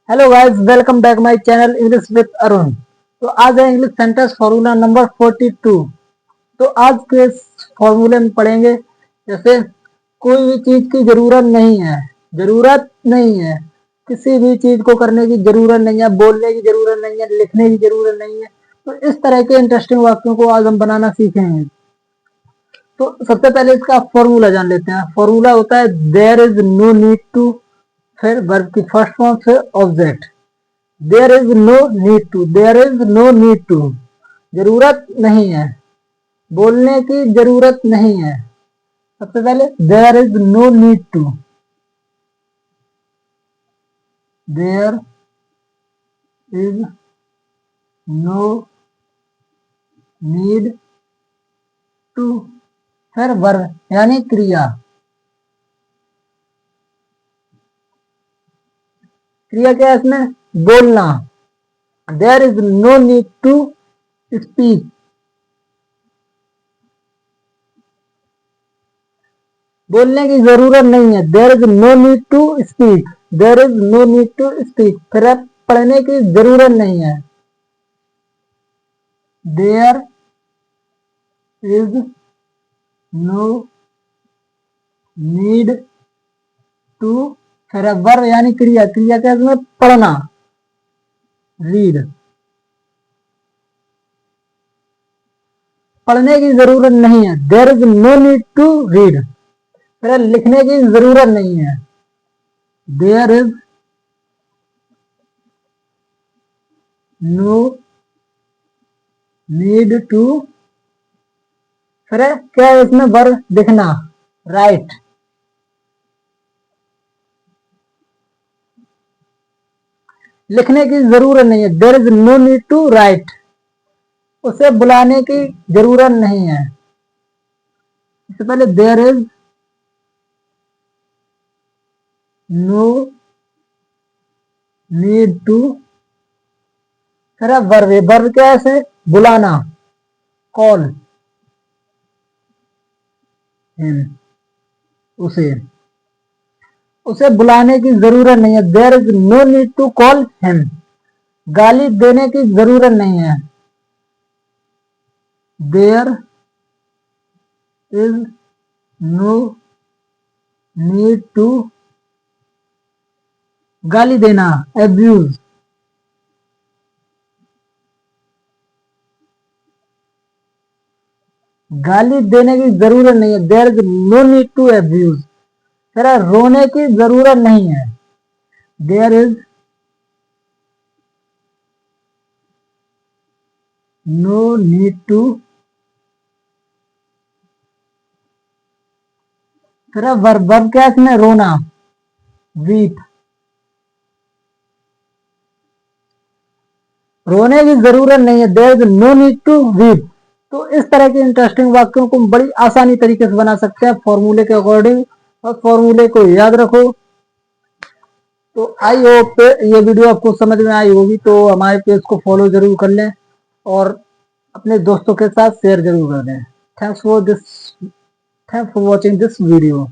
Hello guys, welcome back my channel English with Arun. तो आज है इंग्लिश सेंटेंस फॉर्मूला नंबर 42। तो आज के फॉर्मूले में पढ़ेंगे जैसे कोई भी चीज की जरूरत नहीं है। जरूरत नहीं है, किसी भी चीज को करने की जरूरत नहीं है, बोलने की जरूरत नहीं है, लिखने की जरूरत नहीं है। तो इस तरह के इंटरेस्टिंग वाक्यों को आज हम बनाना सीखेंगे। तो सबसे पहले इसका फॉर्मूला जान लेते हैं। फॉर्मूला होता है there is no need to, फिर वर्ब की फर्स्ट फॉर्म, फिर object. There is no need to, there is no need to, जरूरत नहीं है, बोलने की जरूरत नहीं है। सबसे पहले there is no need to, there is no need to, फिर वर्ब यानी क्रिया। क्रिया क्या है इसमें? बोलना। There is no need to speak, बोलने की जरूरत नहीं है। There is no need to speak, there is no need to speak, फिर अब पढ़ने की जरूरत नहीं है। There is no need to, फिर अब वर्ब यानी क्रिया। क्रिया क्या है इसमें? पढ़ना, रीड। पढ़ने की जरूरत नहीं है। There is no need to read, फिर लिखने की जरूरत नहीं है। There is no need to, फिर क्या है इसमें? वर्ब लिखना, राइट। लिखने की जरूरत नहीं है। There is no need to write, उसे बुलाने की जरूरत नहीं है। इससे पहले there is no need to, फिर वर्ब। वर्ब क्या है? बुलाना, कॉल हिम, उसे। उसे बुलाने की जरूरत नहीं है। There is no need to call him, गाली देने की जरूरत नहीं है। There is no need to गाली देना, एब्यूज। गाली देने की जरूरत नहीं है। There is no need to abuse, फिर रोने की जरूरत नहीं है। There is no need to, फिर वर्ब। वर्ब क्या है इसमें? रोना, वीप। रोने की जरूरत नहीं है। There is no need to weep. तो इस तरह के इंटरेस्टिंग वाक्यों को बड़ी आसानी तरीके से बना सकते हैं फॉर्मूले के अकॉर्डिंग, और फॉर्मूले को याद रखो। तो आई होप ये वीडियो आपको समझ में आई होगी। तो हमारे पेज को फॉलो जरूर कर लें और अपने दोस्तों के साथ शेयर जरूर कर दें। Thanks for watching this video.